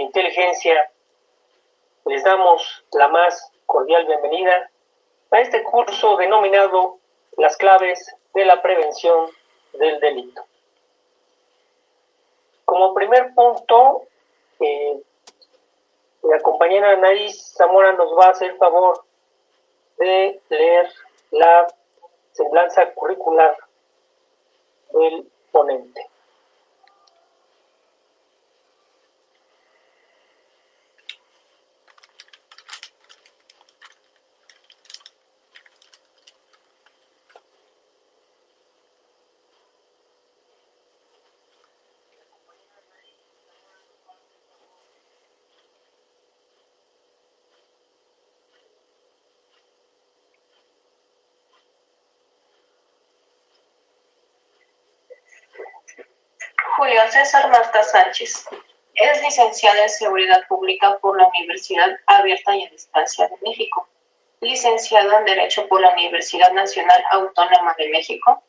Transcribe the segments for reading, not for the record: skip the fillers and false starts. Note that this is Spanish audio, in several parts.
de Inteligencia, les damos la más cordial bienvenida a este curso denominado Las claves de la prevención del delito. Como primer punto, la compañera Anaís Zamora nos va a hacer el favor de leer la semblanza curricular del ponente. Julio César Marta Sánchez es licenciado en Seguridad Pública por la Universidad Abierta y a Distancia de México, licenciado en Derecho por la Universidad Nacional Autónoma de México,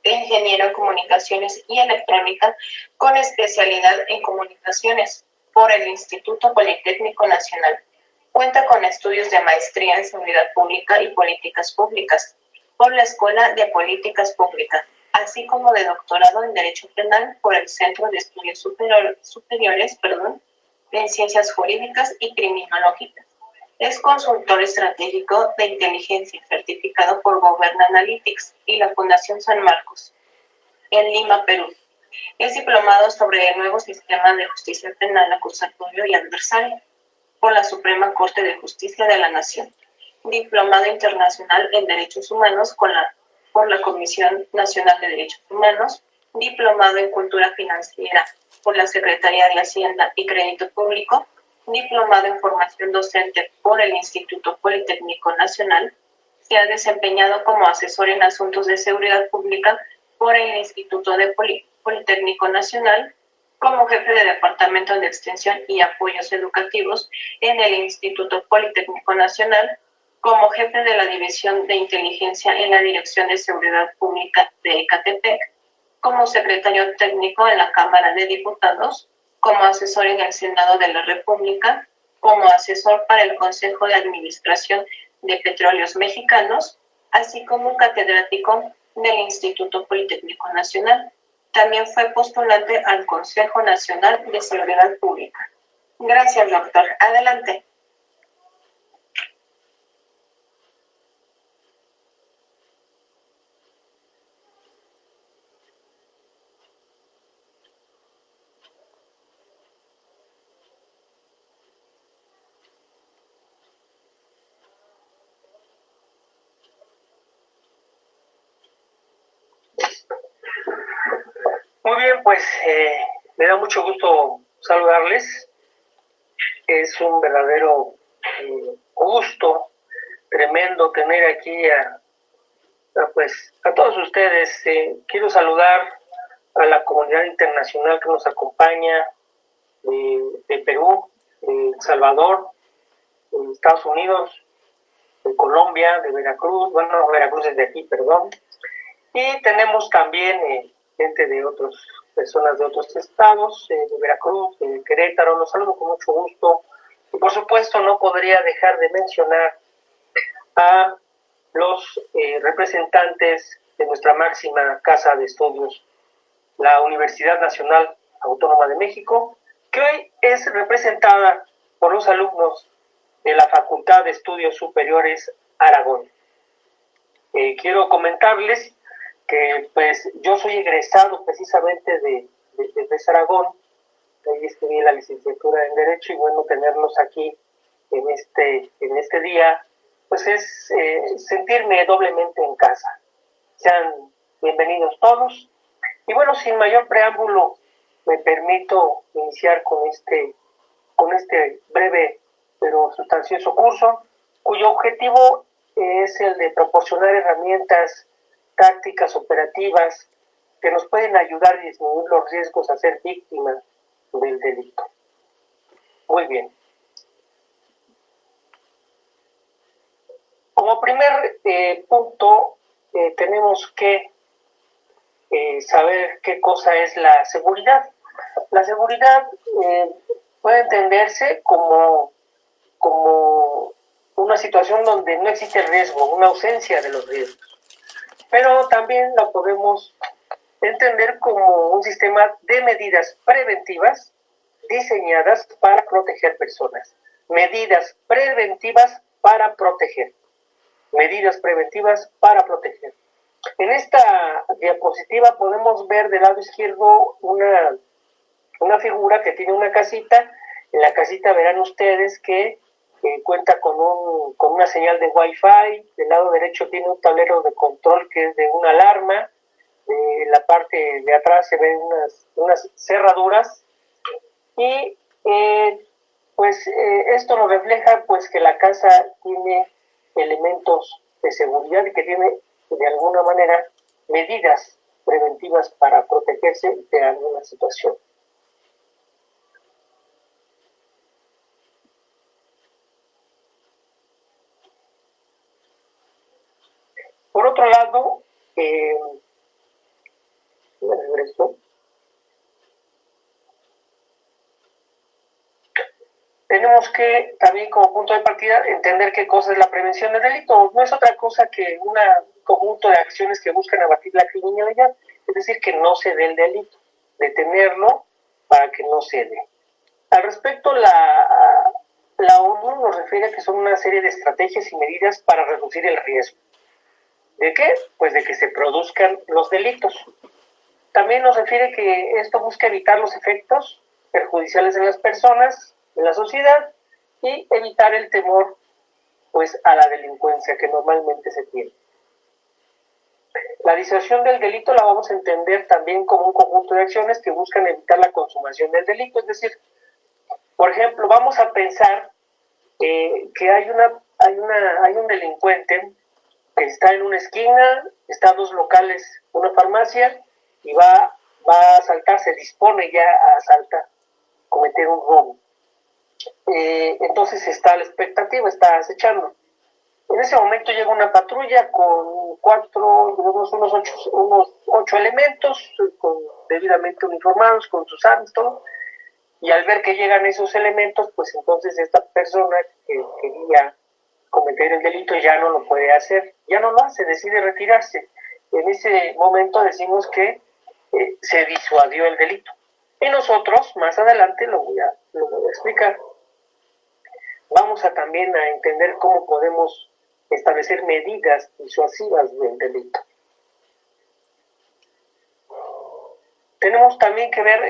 e ingeniero en Comunicaciones y Electrónica con especialidad en Comunicaciones por el Instituto Politécnico Nacional. Cuenta con estudios de maestría en Seguridad Pública y Políticas Públicas por la Escuela de Políticas Públicas, así como de doctorado en Derecho Penal por el Centro de Estudios Superiores en Ciencias Jurídicas y Criminológicas. Es consultor estratégico de inteligencia certificado por Govern Analytics y la Fundación San Marcos, en Lima, Perú. Es diplomado sobre el nuevo sistema de justicia penal acusatorio y adversario por la Suprema Corte de Justicia de la Nación. Diplomado internacional en Derechos Humanos por la Comisión Nacional de Derechos Humanos, diplomado en Cultura Financiera por la Secretaría de Hacienda y Crédito Público, diplomado en Formación Docente por el Instituto Politécnico Nacional. Se ha desempeñado como asesor en asuntos de seguridad pública por el Instituto de Politécnico Nacional, como jefe de Departamento de Extensión y Apoyos Educativos en el Instituto Politécnico Nacional, como jefe de la División de Inteligencia en la Dirección de Seguridad Pública de Ecatepec, como secretario técnico en la Cámara de Diputados, como asesor en el Senado de la República, como asesor para el Consejo de Administración de Petróleos Mexicanos, así como catedrático del Instituto Politécnico Nacional. También fue postulante al Consejo Nacional de Seguridad Pública. Gracias, doctor. Adelante. Muy bien, pues me da mucho gusto saludarles. Es un verdadero gusto tremendo tener aquí a todos ustedes. Quiero saludar a la comunidad internacional que nos acompaña de Perú, de El Salvador, de Estados Unidos, de Colombia, de Veracruz. Bueno, Veracruz es de aquí, perdón. Y tenemos también gente de otras personas de otros estados, de Veracruz, de Querétaro. Los saludo con mucho gusto. Y por supuesto no podría dejar de mencionar a los representantes de nuestra máxima casa de estudios, la Universidad Nacional Autónoma de México, que hoy es representada por los alumnos de la Facultad de Estudios Superiores Aragón. Quiero comentarles que pues yo soy egresado precisamente de Aragón. Ahí estudié la licenciatura en Derecho, y bueno, tenerlos aquí en este día pues es sentirme doblemente en casa. Sean bienvenidos todos. Y bueno, sin mayor preámbulo, me permito iniciar con este breve pero sustancioso curso, cuyo objetivo es el de proporcionar herramientas tácticas operativas que nos pueden ayudar a disminuir los riesgos a ser víctimas del delito. Muy bien. Como primer punto, tenemos que saber qué cosa es la seguridad. La seguridad puede entenderse como una situación donde no existe riesgo, una ausencia de los riesgos. Pero también la podemos entender como un sistema de medidas preventivas diseñadas para proteger personas. Medidas preventivas para proteger. Medidas preventivas para proteger. En esta diapositiva podemos ver del lado izquierdo una figura que tiene una casita. En la casita verán ustedes que cuenta con una señal de Wi-Fi. Del lado derecho tiene un tablero de control que es de una alarma. En la parte de atrás se ven unas cerraduras. Y esto nos refleja pues que la casa tiene elementos de seguridad y que tiene de alguna manera medidas preventivas para protegerse de alguna situación. Por otro lado, tenemos que también como punto de partida entender qué cosa es la prevención del delito. No es otra cosa que un conjunto de acciones que buscan abatir la criminalidad, es decir, que no se dé el delito, detenerlo para que no se dé. Al respecto, la ONU nos refiere a que son una serie de estrategias y medidas para reducir el riesgo. ¿De qué? Pues de que se produzcan los delitos. También nos refiere que esto busca evitar los efectos perjudiciales en las personas, en la sociedad, y evitar el temor pues a la delincuencia que normalmente se tiene. La disuasión del delito la vamos a entender también como un conjunto de acciones que buscan evitar la consumación del delito. Es decir, por ejemplo, vamos a pensar que hay un delincuente que está en una esquina, está a 2 locales, una farmacia, y va a asaltar, se dispone ya a asaltar, cometer un robo. Entonces está a la expectativa, está acechando. En ese momento llega una patrulla con unos 8 elementos, debidamente uniformados, con sus armas, todo. Y al ver que llegan esos elementos, pues entonces esta persona que quería cometer el delito ya no lo puede hacer, ya no lo hace, decide retirarse. En ese momento decimos que se disuadió el delito. Y nosotros, más adelante, lo voy a explicar. Vamos a también a entender cómo podemos establecer medidas disuasivas del delito. Tenemos también que ver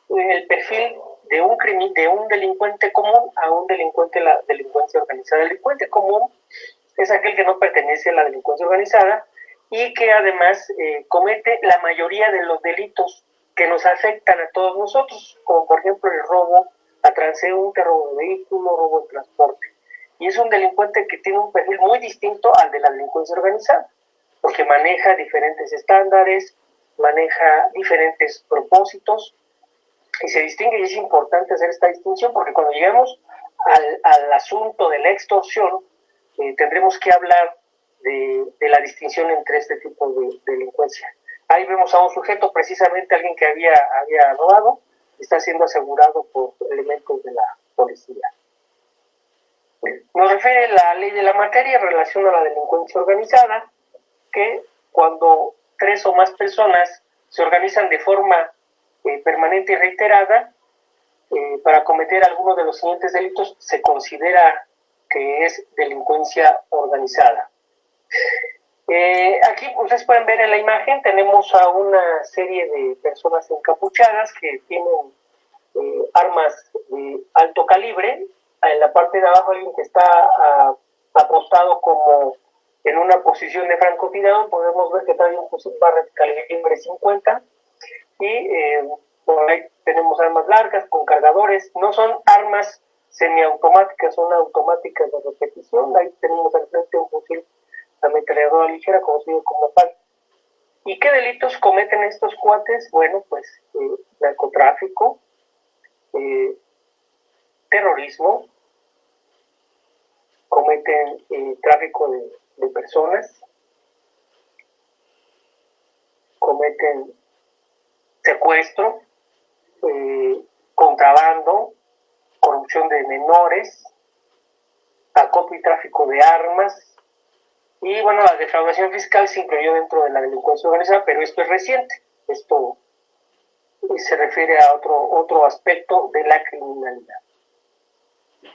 el perfil de un delincuente común a un delincuente de la delincuencia organizada. El delincuente común es aquel que no pertenece a la delincuencia organizada y que además comete la mayoría de los delitos que nos afectan a todos nosotros, como por ejemplo el robo a transeúnte, robo de vehículo, robo de transporte. Y es un delincuente que tiene un perfil muy distinto al de la delincuencia organizada, porque maneja diferentes estándares, maneja diferentes propósitos y se distingue, y es importante hacer esta distinción porque cuando lleguemos al asunto de la extorsión tendremos que hablar de la distinción entre este tipo de delincuencia. Ahí vemos a un sujeto, precisamente alguien que había robado, está siendo asegurado por elementos de la policía. Nos refiere la ley de la materia en relación a la delincuencia organizada, que cuando 3 o más personas se organizan de forma permanente y reiterada para cometer alguno de los siguientes delitos, se considera que es delincuencia organizada. Aquí ustedes pueden ver en la imagen, tenemos a una serie de personas encapuchadas que tienen armas de alto calibre. En la parte de abajo hay alguien que está apostado como en una posición de francotirador. Podemos ver que trae un fusil Barrett calibre 50 y por ahí tenemos armas largas con cargadores. No son armas semiautomáticas, son automáticas de repetición. Ahí tenemos al frente un fusil ametralladora ligera conocido como PAL. ¿Y qué delitos cometen estos cuates? Bueno, pues narcotráfico, terrorismo, cometen tráfico de personas, cometen secuestro, contrabando, corrupción de menores, acopio y tráfico de armas, y bueno, la defraudación fiscal se incluyó dentro de la delincuencia organizada, pero esto es reciente, esto se refiere a otro aspecto de la criminalidad.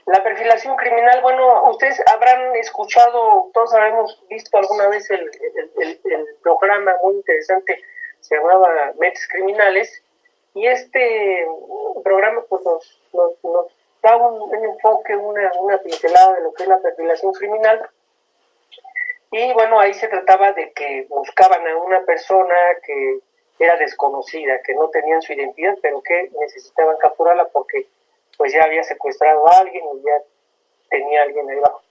La perfilación criminal, bueno, ustedes habrán escuchado, todos habremos visto alguna vez el programa muy interesante, se llamaba Mentes Criminales, y este programa pues nos da un enfoque, una pincelada de lo que es la perfilación criminal. Y bueno, ahí se trataba de que buscaban a una persona que era desconocida, que no tenían su identidad, pero que necesitaban capturarla porque pues ya había secuestrado a alguien y ya tenía a alguien ahí bajo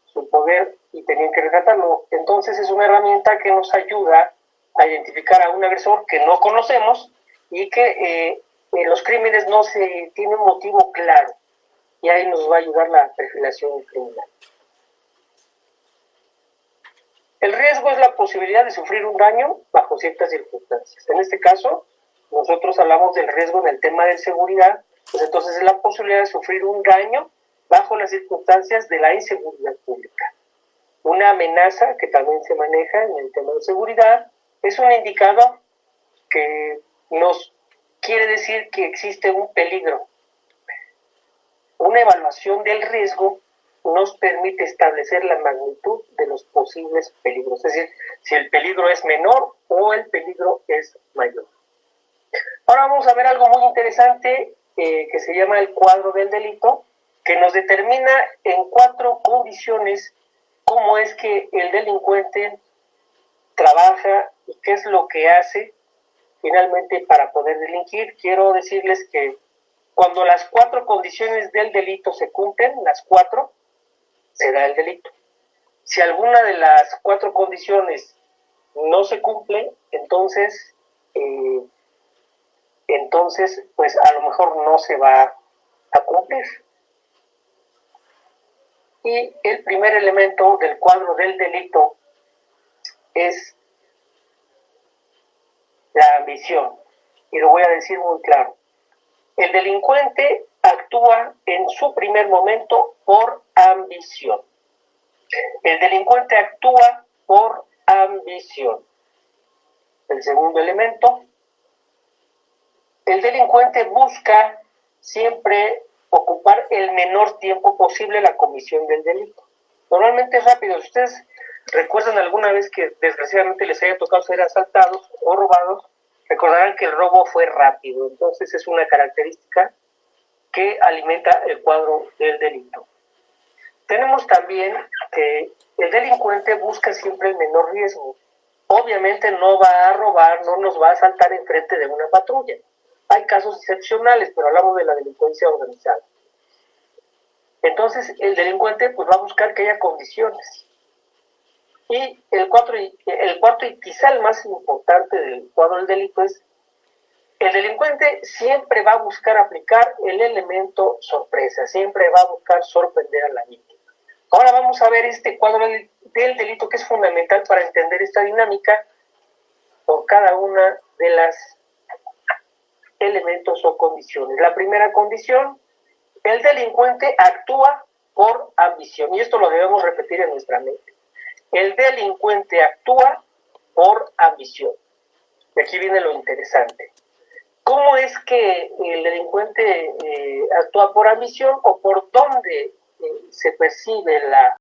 su poder y tenían que rescatarlo. Entonces es una herramienta que nos ayuda a identificar a un agresor que no conocemos y que en los crímenes no se tiene un motivo claro, y ahí nos va a ayudar la perfilación criminal. El riesgo es la posibilidad de sufrir un daño bajo ciertas circunstancias. En este caso, nosotros hablamos del riesgo en el tema de seguridad, pues entonces es la posibilidad de sufrir un daño bajo las circunstancias de la inseguridad pública. Una amenaza que también se maneja en el tema de seguridad es un indicador que nos quiere decir que existe un peligro. Una evaluación del riesgo nos permite establecer la magnitud de los posibles peligros, es decir, si el peligro es menor o el peligro es mayor. Ahora vamos a ver algo muy interesante que se llama el cuadro del delito, que nos determina en 4 condiciones cómo es que el delincuente trabaja y qué es lo que hace finalmente para poder delinquir. Quiero decirles que cuando las 4 condiciones del delito se cumplen, las 4, se da el delito. Si alguna de las 4 condiciones no se cumple, entonces pues a lo mejor no se va a cumplir. Y el primer elemento del cuadro del delito es la ambición. Y lo voy a decir muy claro. El delincuente actúa en su primer momento por ambición. El delincuente actúa por ambición. El segundo elemento, el delincuente busca siempre ocupar el menor tiempo posible la comisión del delito. Normalmente es rápido. Si ustedes recuerdan alguna vez que desgraciadamente les haya tocado ser asaltados o robados, recordarán que el robo fue rápido. Entonces es una característica que alimenta el cuadro del delito. Tenemos también que el delincuente busca siempre el menor riesgo. Obviamente no va a robar, no nos va a asaltar enfrente de una patrulla. Hay casos excepcionales, pero hablamos de la delincuencia organizada. Entonces el delincuente pues va a buscar que haya condiciones. Y el cuarto y quizá el más importante del cuadro del delito es el delincuente siempre va a buscar aplicar el elemento sorpresa, siempre va a buscar sorprender a la víctima. Ahora vamos a ver este cuadro del delito que es fundamental para entender esta dinámica por cada una de las elementos o condiciones. La primera condición, el delincuente actúa por ambición, y esto lo debemos repetir en nuestra mente. El delincuente actúa por ambición. Y aquí viene lo interesante. ¿Cómo es que el delincuente actúa por ambición o por dónde se percibe la